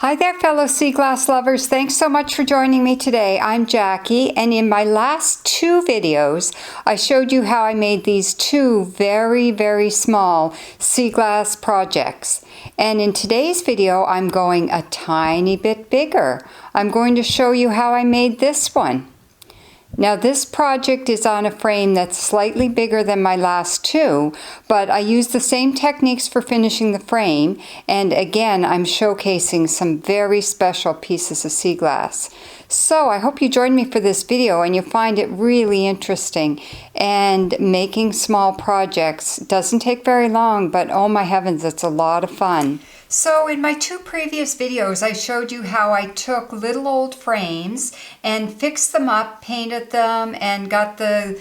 Hi there, fellow sea glass lovers. Thanks so much for joining me today. I'm Jackie, and in my last two videos, I showed you how I made these two very small sea glass projects. And in today's video, I'm going a tiny bit bigger. I'm going to show you how I made this one. Now this project is on a frame that's slightly bigger than my last two, but I used the same techniques for finishing the frame, and again I'm showcasing some very special pieces of sea glass. So I hope you join me for this video and you find it really interesting. And making small projects doesn't take very long, but oh my heavens, it's a lot of fun. So in my two previous videos, I showed you how I took little old frames and fixed them up, painted them, and got the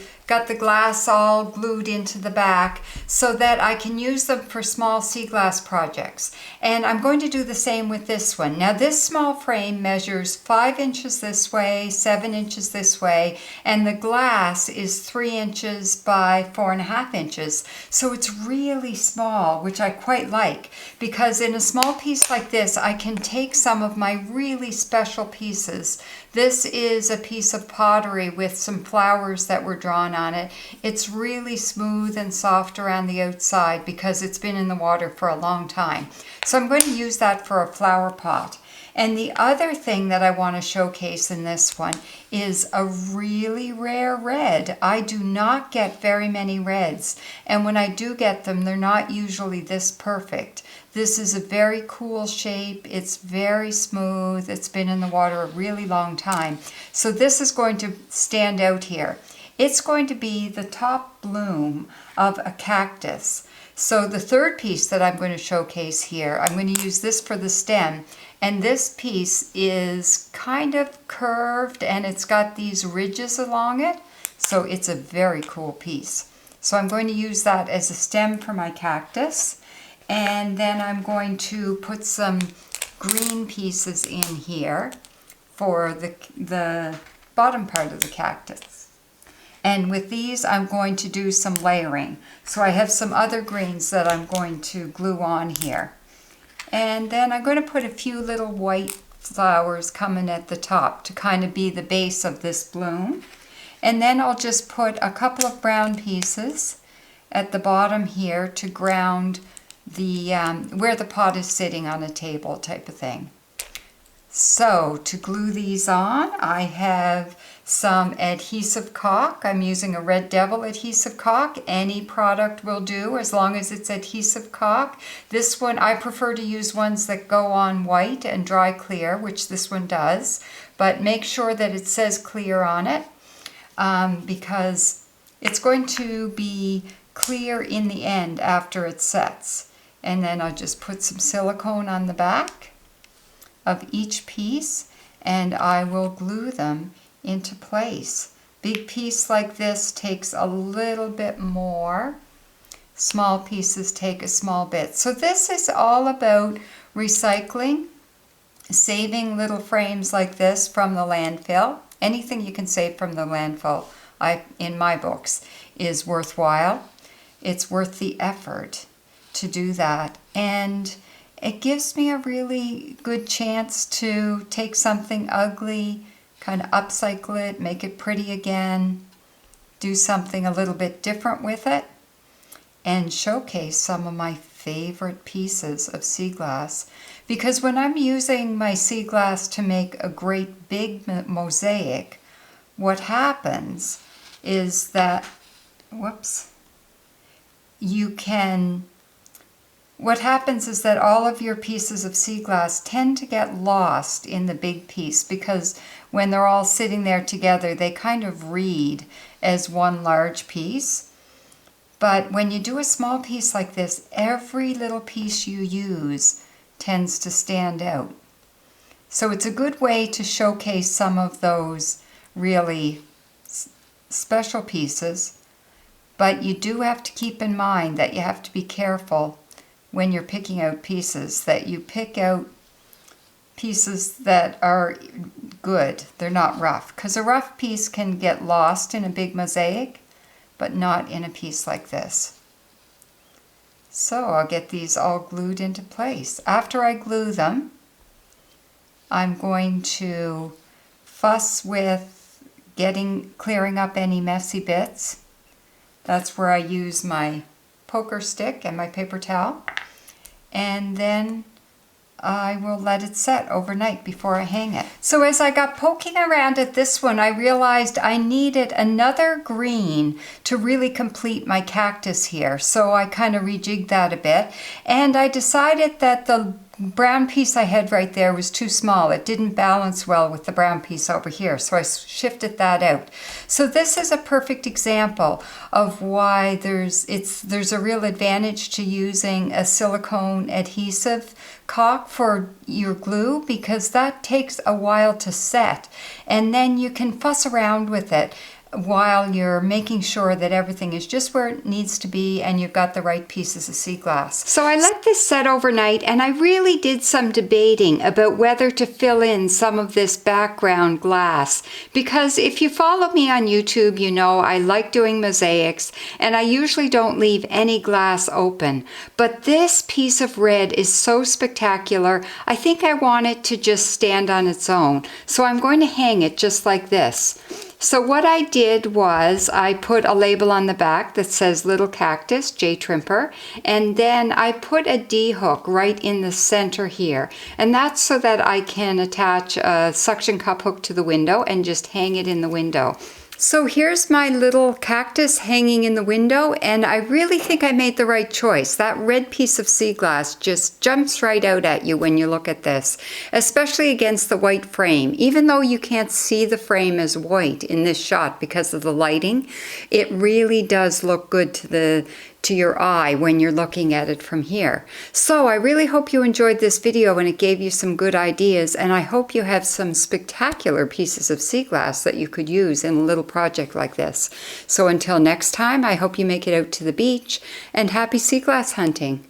glass all glued into the back so that I can use them for small sea glass projects. And I'm going to do the same with this one. Now this small frame measures 5 inches this way, 7 inches this way, and the glass is 3 inches by 4.5 inches. So it's really small, which I quite like, because in a small piece like this, I can take some of my really special pieces. This is a piece of pottery with some flowers that were drawn on it. It's really smooth and soft around the outside because it's been in the water for a long time. So I'm going to use that for a flower pot. And the other thing that I want to showcase in this one is a really rare red. I do not get very many reds, and when I do get them, they're not usually this perfect. This is a very cool shape. It's very smooth. It's been in the water a really long time. So this is going to stand out here. It's going to be the top bloom of a cactus. So the third piece that I'm going to showcase here, I'm going to use this for the stem. And this piece is kind of curved and it's got these ridges along it. So it's a very cool piece. So I'm going to use that as a stem for my cactus. And then I'm going to put some green pieces in here for the bottom part of the cactus. And with these, I'm going to do some layering. So I have some other greens that I'm going to glue on here. And then I'm going to put a few little white flowers coming at the top to kind of be the base of this bloom. And then I'll just put a couple of brown pieces at the bottom here to ground the where the pot is sitting on a table type of thing. So to glue these on, I have some adhesive caulk. I'm using a Red Devil adhesive caulk. Any product will do as long as it's adhesive caulk. This one, I prefer to use ones that go on white and dry clear, which this one does. But make sure that it says clear on it because it's going to be clear in the end after it sets. And then I'll just put some silicone on the back of each piece and I will glue them into place. Big piece like this takes a little bit more. Small pieces take a small bit. So this is all about recycling, saving little frames like this from the landfill. Anything you can save from the landfill, in my books, is worthwhile. It's worth the effort to do that, and it gives me a really good chance to take something ugly, kind of upcycle it, make it pretty again, do something a little bit different with it, and showcase some of my favorite pieces of sea glass. Because when I'm using my sea glass to make a great big mosaic, what happens is that, what happens is that all of your pieces of sea glass tend to get lost in the big piece because when they're all sitting there together, they kind of read as one large piece. But when you do a small piece like this, every little piece you use tends to stand out. So it's a good way to showcase some of those really special pieces, but you do have to keep in mind that you have to be careful when you're picking out pieces, that you pick out pieces that are good, they're not rough. Because a rough piece can get lost in a big mosaic, but not in a piece like this. So I'll get these all glued into place. After I glue them, I'm going to fuss with clearing up any messy bits. That's where I use my poker stick and my paper towel. And then I will let it set overnight before I hang it. So as I got poking around at this one, I realized I needed another green to really complete my cactus here. So I kind of rejigged that a bit, and I decided that the brown piece I had right there was too small. It didn't balance well with the brown piece over here, so I shifted that out. So this is a perfect example of why there's a real advantage to using a silicone adhesive caulk for your glue, because that takes a while to set, and then you can fuss around with it while you're making sure that everything is just where it needs to be and you've got the right pieces of sea glass. So I let this set overnight, and I really did some debating about whether to fill in some of this background glass, because if you follow me on YouTube, you know I like doing mosaics and I usually don't leave any glass open. But this piece of red is so spectacular, I think I want it to just stand on its own. So I'm going to hang it just like this. So what I did was I put a label on the back that says Little Cactus, J Trimper, and then I put a D-hook right in the center here. And that's so that I can attach a suction cup hook to the window and just hang it in the window. So here's my little cactus hanging in the window, and I really think I made the right choice. That red piece of sea glass just jumps right out at you when you look at this, especially against the white frame. Even though you can't see the frame as white in this shot because of the lighting, it really does look good to your eye when you're looking at it from here. So I really hope you enjoyed this video and it gave you some good ideas, and I hope you have some spectacular pieces of sea glass that you could use in a little project like this. So until next time, I hope you make it out to the beach, and happy sea glass hunting.